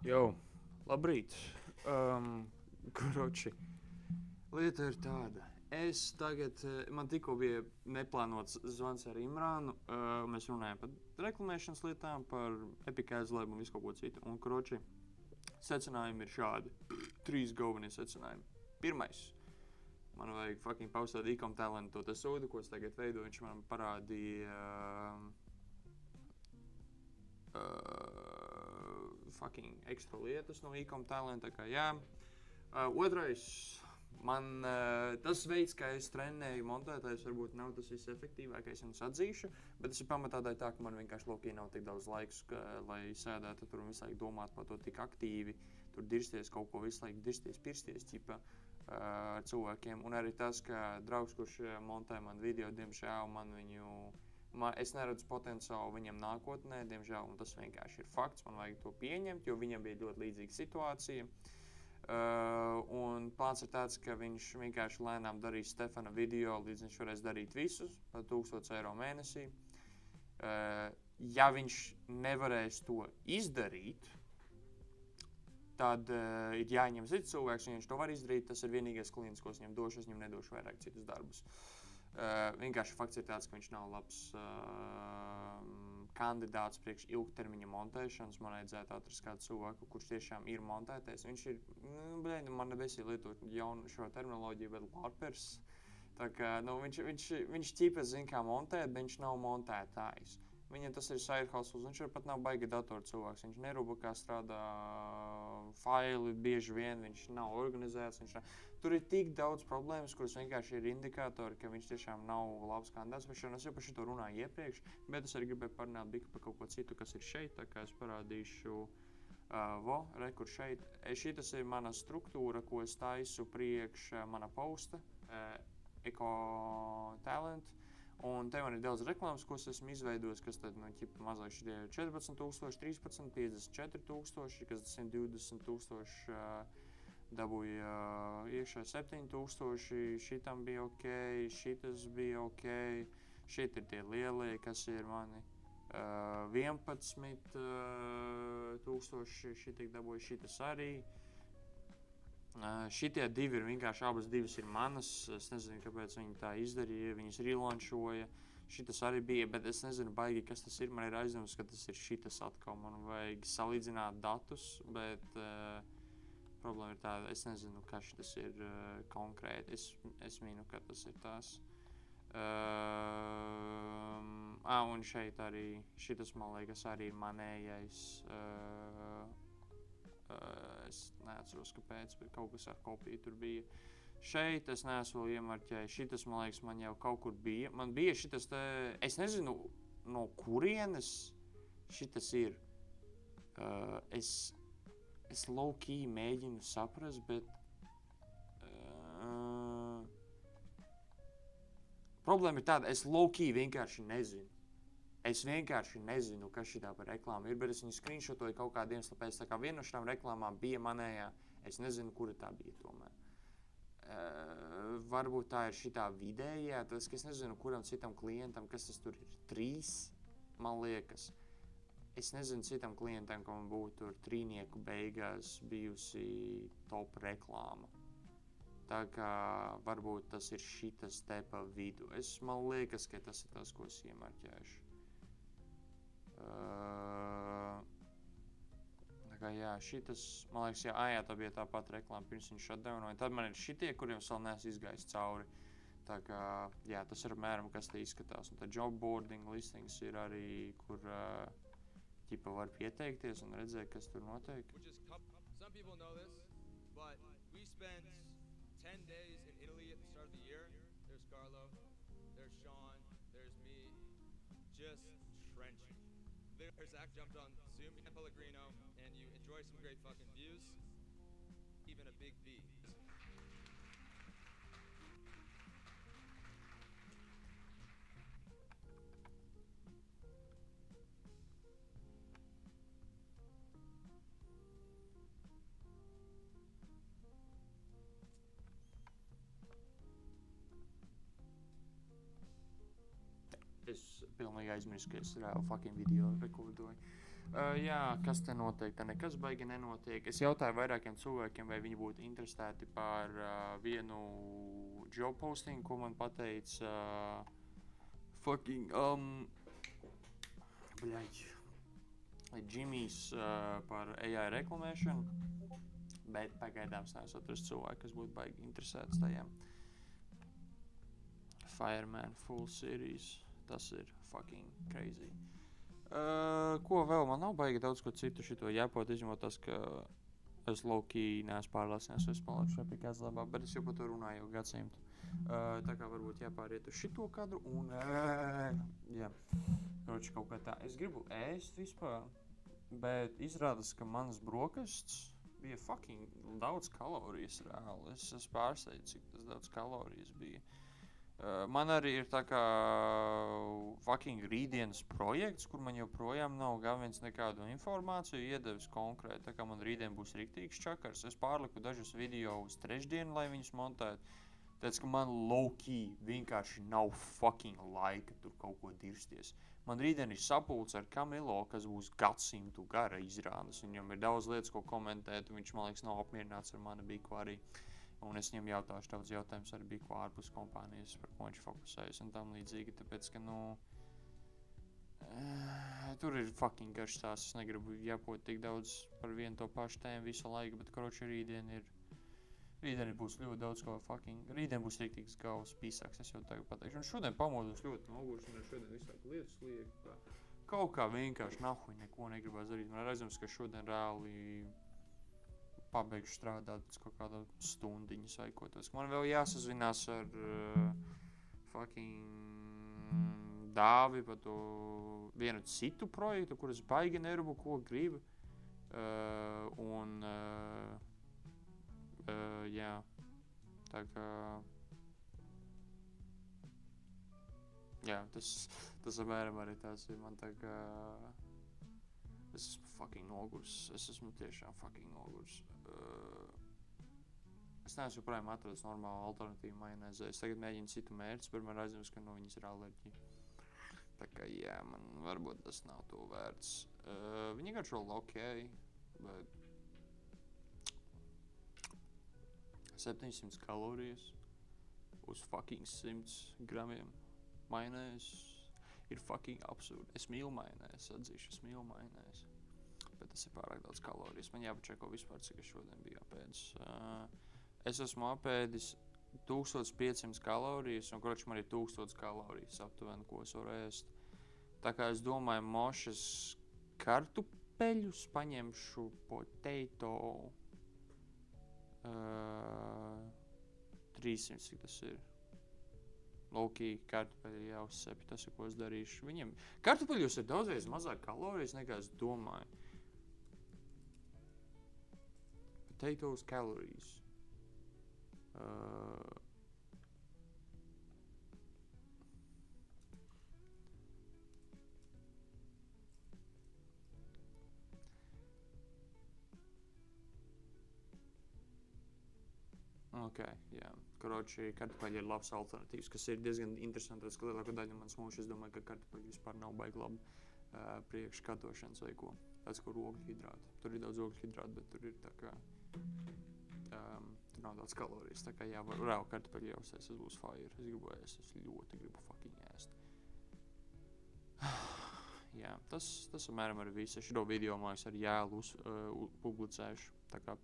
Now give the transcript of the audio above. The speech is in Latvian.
Jo, labrīt. Kroči, lieta ir tāda. Es tagad, man tikko bija neplānots zvans ar Imrānu. Mēs runājām par reklamēšanas lietām, par epika aizliegumu un visu kaut ko citu. Un, kroči, secinājumi ir šādi. 3 galvenie secinājumi. Pirmais. Man vajag fucking paustāt e-com talentu to sūdu, ko es tagad veidoju. Viņš man parādīja fucking ekstra lietas no e-com talenta. Otrais, man tas veids, kā es trenēju montētājs, varbūt nav tas visefektīvākais, un es atzīšu, bet tas ir pamatā tā, ka man vienkārši lokī nav tik daudz laiks, lai sēdētu tur un visu laiku domāt par to tik aktīvi, tur dirsties kaut ko visu laiku, pirsties, ķipa, ar cilvēkiem. Un arī tas, ka draugs, kurš montē man video, diemžēl es neredzu potenciālu viņam nākotnē, diemžēl, un tas vienkārši ir fakts. Man vajag to pieņemt, jo viņam bija ļoti līdzīga situācija. Un plāns ir tāds, ka viņš vienkārši lēnām darīs Stefana video, līdz viņš varēs darīt visus par 1000 eiro mēnesī. Ja viņš nevarēs to izdarīt, tad ir jāņem cits cilvēks, un viņš to var izdarīt. Tas ir vienīgais klients, ko es viņam došu. Es viņam nedošu vairāk citus darbus. Vienkārši fakts ir tāds, ka viņš nav labs kandidāts priekš ilgtermiņa montēšanas. Man vajadzētu atrast kādu cilvēku, kurš tiešām ir montētais. Viņš ir, man nebesīja lietot jaunu šo terminoloģiju, bet larpers. Tā kā, viņš ķipa zina, kā montēt, bet viņš nav montētājs. Viņam tas ir side hustles, viņš pat nav baigi datoru cilvēks. Viņš nerūpa, kā strādā faili, bieži vien viņš nav organizēts. Tur ir tik daudz problēmas, kuras vienkārši ir indikātori, ka viņš tiešām nav labs kandidāts. Es jau par šito runāju iepriekš, bet es arī gribēju parunāt par kaut ko citu, kas ir šeit. Tā kā es parādīšu, kur šeit. Šitas ir mana struktūra, ko es taisu priekš mana posta, Eco Talent. Un te man ir daudz reklāmas, ko es esmu izveidojis, kas tad, mazāk šitie 14,000, 13, 54,000, kas 120,000 dabūja iekšā 7,000, šitam bija ok, šitas bija ok, šeit ir tie lielie, kas ir mani 11,000, šitik dabūja, šitas arī. Šitie divi ir vienkārši, abas divas ir manas. Es nezinu, kāpēc viņi tā izdarīja, viņas relaunchoja. Šitas arī bija, bet es nezinu baigi, kas tas ir. Man ir aizdoms, ka tas ir šitas atkal. Man vajag salīdzināt datus, bet problēma ir tāda, es nezinu, kas šitas ir konkrēti. Es minu, ka tas ir tās. Un šeit arī, šitas, man liekas, arī ir manējais. Es neatceros, kāpēc, bet kaut kas ar kopiju tur bija. Šeit es neesmu vēl iemarķējis. Šitas, man liekas, man jau kaut kur bija. Man bija šitas te, es nezinu, no kurienes šitas ir. Es low-key mēģinu saprast, bet problēma ir tāda, es low-key vienkārši nezinu. Es vienkārši nezinu, kas šitā par reklāmu ir, bet es viņu screenshotoju kaut kādiem slapēs. Tā kā viena no šitām reklāmām bija manējā, es nezinu, kura tā bija tomēr. Varbūt tā ir šitā vidējā, tas, ka es nezinu, kuram citam klientam, kas tas tur ir 3, man liekas. Es nezinu citam klientam, ka man būtu tur trīnieku beigās bijusi top reklāma. Tā kā varbūt tas ir šitas te pa vidu. Man liekas, ka tas ir tas, ko es iemarķēšu. Tā kā jā, šitas, man liekas, tā bija tā pat reklāma, pirms viņš atdevnoja. Tad man ir šitie, kuriem vēl neesmu izgājis cauri. Tā kā, jā, tas ir apmēram, kas te izskatās. Un tad job boarding listings ir arī, kur ķipa var pieteikties un redzēt, kas tur notiek. Some people know this, but we spent 10 days in Italy at the start of the year. There's Carlo, there's Sean, there's me, just trenching. There's Zach jumped on Zoom and Pellegrino, and you enjoy some great fucking views, even a big V. Es pilnīgi aizmirsu, ka es reāli fucking video rekordoju. Jā, kas te notiek? Te nekas baigi nenotiek. Es jautāju vairākiem cilvēkiem, vai viņi būtu interesēti par vienu job postingu, ko man pateica Jimmy's par AI reklamēšanu. Bet pagaidām es neesmu atrasts cilvēku, kas būtu baigi interesēts tajā. Fireman full series. Tas ir fucking crazy. Ko vēl? Man nav baigi daudz ko citu šito jāpot, izņemot tas, ka es low-key neesmu pārliecināts, es palaidu šo Epic Ads labā, bet es jau par to runāju jau gadsimtu. Tā kā varbūt jāpāriet uz šito kadru un jā, roči kaut kā tā. Es gribu ēst vispār, bet izrādās, ka manas brokastis bija fucking daudz kalorijas reāli. Es esmu pārsteigts, cik tas daudz kalorijas bija. Man arī ir tā kā fucking rītdienas projekts, kur man joprojām nav gavens nekādu informāciju iedevis konkrēti. Tā kā man rītdien būs riktīgs čakars. Es pārliku dažus video uz trešdienu, lai viņus montētu. Tāpēc, ka man low-key vienkārši nav fucking laika tur kaut ko dirsties. Man rītdien ir sapulce ar Kamilo, kas būs gadsimtu gara izrādes. Viņam ir daudz lietas, ko komentēt, un viņš, man liekas, nav apmierināts ar mani Biku arī. Un es viņam jautāšu daudz jautājumus arī Biku ārpus kompānijas, par ko viņš fokusējas un tam līdzīgi. Tāpēc, ka, tur ir fucking garš stāsts. Es negribu jāpot tik daudz par vienu to pašu tēmu visu laiku, bet, kroči, rītdien būs ļoti daudz ko fucking. Rītdien būs rīktīgs galvas pīsāks, es jau tagad pateikšu. Un šodien pamodos ļoti noguris, un šodien visāk lietas liek. Kaut kā vienkārši nahuj neko negribās darīt. Man ir aizdoms, ka šodien reāli pabeigšu strādāt pēc kaut kāda stundiņas vai ko tas. Man vēl jāsazinās ar fucking Dāvi par to vienu citu projektu, kur es baigi nerubu, ko gribu. Jā, tā kā jā, tas apmēram arī tāds ir man tā kā es esmu fucking nogurs, es esmu tiešām fucking nogurs. Es neesmu joprojām atradis normālu alternatīvu majonēzē. Es tagad mēģinu citu mērķus, bet man aizdomas, ka no viņas ir alerģija. Tā kā jā, man varbūt tas nav to vērts. Viņi garšo ok, bet 700 kalorijas uz fucking 100 gramiem majonēzes ir fucking absurdi. Es mīlu majonēzi, atzīšu, es mīlu majonēzi. Bet tas ir pārāk daudz kalorijas. Man jāpačeko vispār, cik es šodien biju apēdis. Es esmu apēdis 1500 kalorijas, un kroči man ir 1000 kalorijas aptuveni, ko es varu ēst. Tā kā es domāju, mošas kartupeļus paņemšu potato 300, cik tas ir. Low-key kartupeļi jāuzsepj, tas ir, ko es darīšu. Viņiem kartupeļos ir daudzreiz mazāk kalorijas, nekā es domāju. Potatoes calories. Ok, jā. Kroči, kartupeļi ir labs alternatīvs, kas ir diezgan interesanti, ka lielāko daļu manas mūža es domāju, ka kartupeļi vispār nav baigi labi priekš katošanas vai ko. Tāds, ko ogļhidrāti. Tur ir daudz ogļhidrātu, bet tur ir tā kā tur nav daudz kalorijas, tā kā jā, reāli kartupeļi jāuzsēs, tas būs fire. Es gribu ēst, es ļoti gribu fucking ēst. Jā, tas apmēram arī viss. Es šo video mājas ar Jēlu publicēšu, tā kā